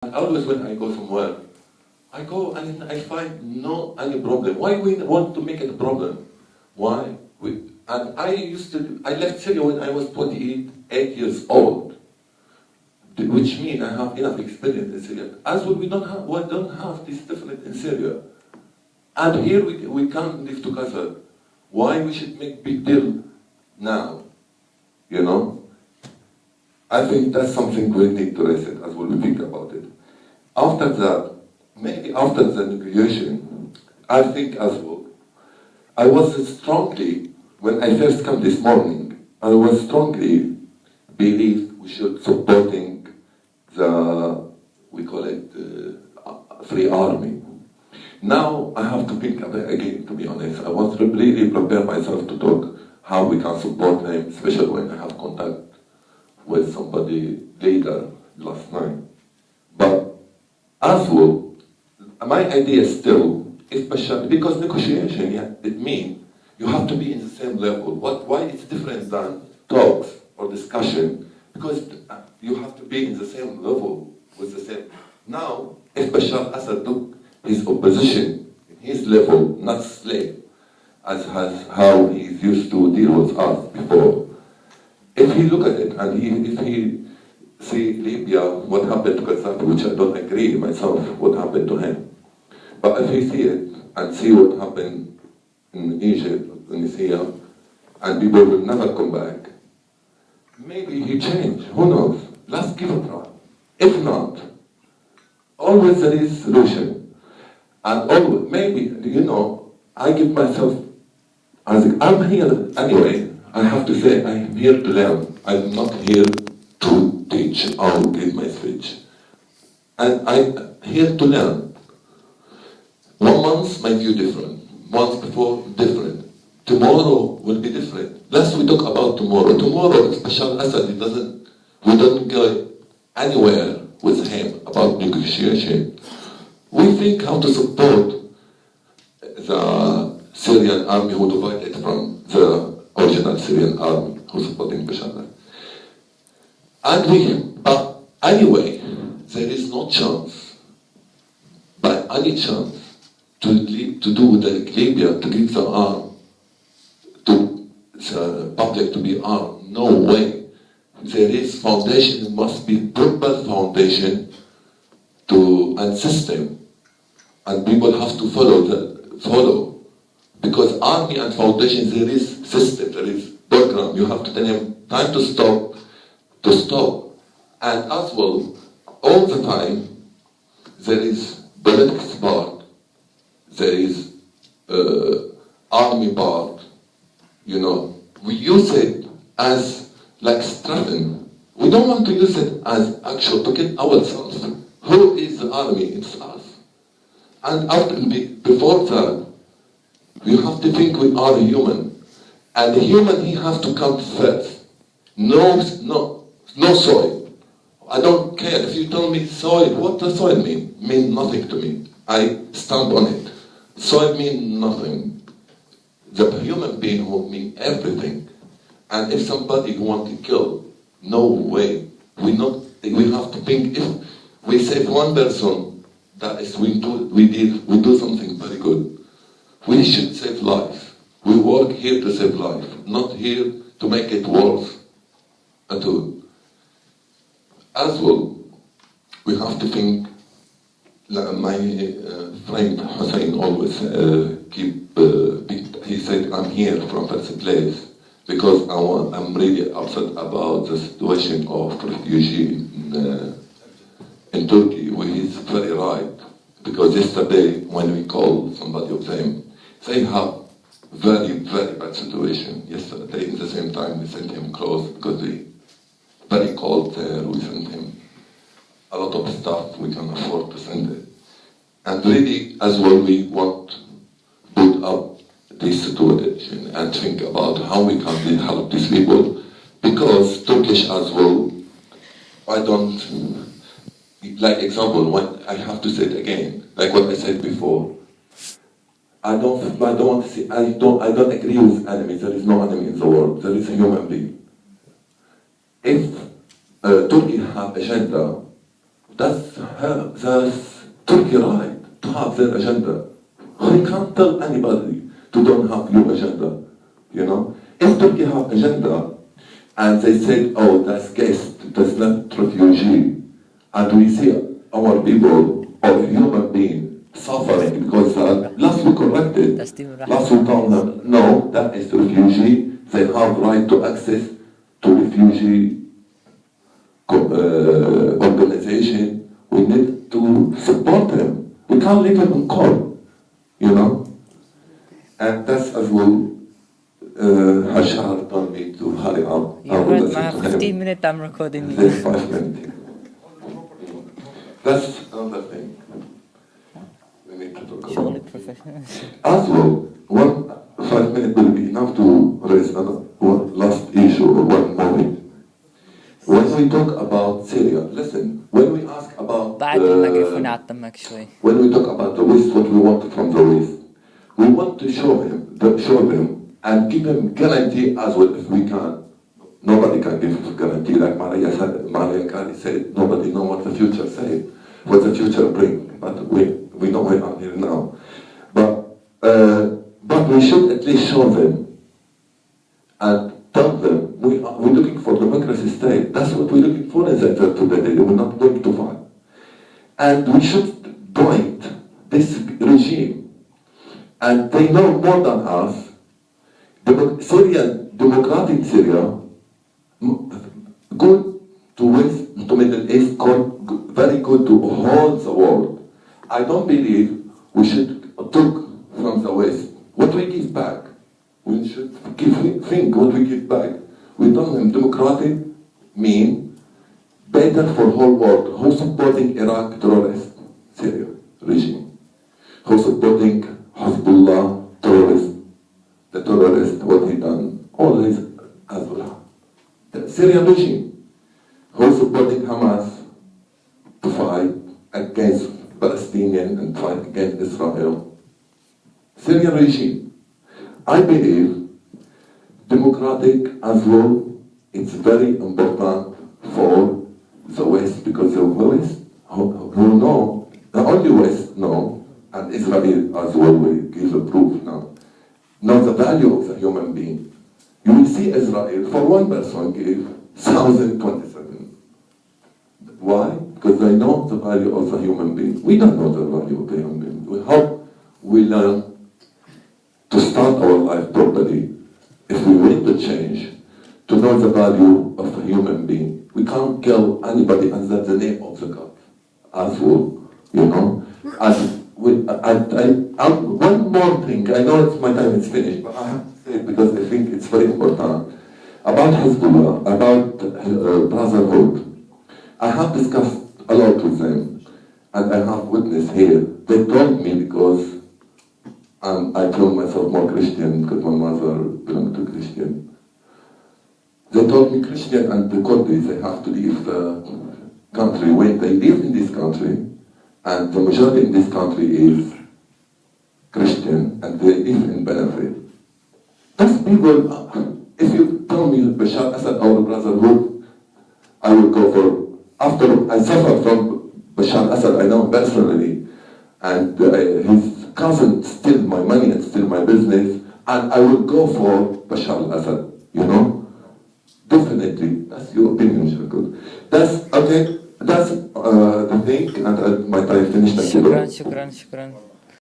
Always when I go somewhere, I go and I find no any problem. Why we want to make it a problem? Why? And I left Syria when I was 28 years old, which means I have enough experience in Syria. As well, we don't have this difference in Syria. And here we can't live together. Why we should make big deal now? You know? I think that's something we need to raise it as well, we think about it. After that, maybe after the negotiation, I think as well, I was strongly, when I first come this morning, I was strongly believe we should supporting the, we call it, Free Army. Now I have to think about it again, to be honest. I want to really prepare myself to talk how we can support him, especially when I have contact with somebody later last night. But as well, my idea still, especially because negotiation, yeah, it means you have to be in the same level. Why it's different than talks or discussion? Because you have to be in the same level with the same. Now, if Bashar Assad took his opposition, his level, not slave, as how he used to deal with us before. If he look at it and if he see Libya, what happened to Gaddafi, which I don't agree myself, what happened to him. But if he see it and see what happened in Egypt, Tunisia, and people will never come back, maybe he changed, who knows? Let's give it a try. If not, always there is solution. And always, maybe, you know, I give myself, I'm here anyway, I have to say I'm here to learn. I'm not here to teach or give my speech. And I'm here to learn. 1 month might be different. Months before, different. Tomorrow will be different. Let's we talk about tomorrow. Tomorrow, Bashar Assad, we don't go anywhere with him about negotiation. We think how to support the Syrian army who divided from the original Syrian army who's supporting Bashar. But anyway, there is no chance, by any chance, to do with Libya, to give the arm, to the public to be armed. No way. There is foundation, it must be proper foundation and system. And people have to follow. Because army and foundation, there is system, there is program. You have to tell him time to stop. And as well, all the time, there is politics part, there is army part. You know, we use it as like strengthening. We don't want to use it as actual to get ourselves. Who is the army? It's us. And before that, we have to think we are human. And the human, he has to come first. No soil. I don't care if you tell me soil. What does soil mean? Mean nothing to me. I stand on it. Soil means nothing. The human being will mean everything. And if somebody want to kill, no way. We have to think if we save one person, that is we do something very good. We should save life. We work here to save life, not here to make it worse at all. As well, we have to think, my friend Hussein always he said, I'm here from first place because I'm really upset about the situation of refugee in Turkey, where he's very right. Because yesterday, when we called somebody of them, they have very, very bad situation. Yesterday, at the same time, we sent him clothes because they very cold there. We sent him a lot of stuff we can afford to send it. And really, as well, we want to put up this situation and think about how we can help these people. Because Turkish as well, I don't, like example, when I have to say it again, like what I said before, I don't want to say, I don't agree with enemies. There is no enemy in the world. There is a human being. If Turkey have agenda that's Turkey right to have their agenda. We can't tell anybody to don't have your agenda, you know. If Turkey have agenda, and they said, oh, that's guest, that's not refugee, and we see our people or human being suffering because last we corrected, last we told them, no, that is refugee, they have right to access to refugee organization, we need to support them. We can't leave them in court, you know? And that's as well, Hashar told me to hurry up. You heard my 15-minute I'm recording. Then 5 minutes. That's another thing we need to talk Surely about. professional. As well, 5 minutes will be enough to raise one last issue or one moment. When we talk about Syria, listen, when we ask about بعد الميكروفون عطمك شوي. when we talk about the West, what we want from the West, we want to show them and give them guarantee as well if we can. Nobody can give guarantee like Maria Kari said. Nobody know what the future say, what the future bring. But we know we are here now. But we should at least show them and tell them we're looking for democracy state. That's what we're looking for in Center today. We're not going to fight. And we should point this regime. And they know more than us. Democratic Syria, good to West, to Middle East, very good to all the world. I don't believe we should take from the West. What we give back, we should think what we give back. We tell them democratic mean better for whole world. Who's supporting Iraq terrorist Syria regime? Who's supporting Hezbollah terrorist? The terrorist, what he done? All his Hezbollah. The Syrian regime, who's supporting Hamas to fight against Palestinian and fight against Israel. Syrian regime. I believe democratic as well, it's very important for the West because the West who know, the only West know, and Israel as well will give a proof now, know the value of the human being. You will see Israel, for one person, gave 1,027. Why? Because they know the value of the human being. We don't know the value of the human being. We hope we learn to start our life properly, if we want to change, to know the value of a human being. We can't kill anybody under the name of the God, as well, you know. And one more thing, I know my time is finished, but I have to say it because I think it's very important. About Hezbollah, about Brotherhood, I have discussed a lot with them, and I have witnessed here. They told me because I told myself more Christian because my mother belonged to Christian. They told me Christian and the Kurds, they have to leave the country. When they live in this country, and the majority in this country is Christian, and they live in benefit. Those people, if you tell me Bashar Assad or Brotherhood, I will go for, after I suffer from Bashar Assad, I know him personally, and his cousin steal my money and steal my business, and I will go for Bashar al-Assad, you know? Definitely, that's your opinion, Shakul. That's, okay, that's the thing, and my time finished. شكرا.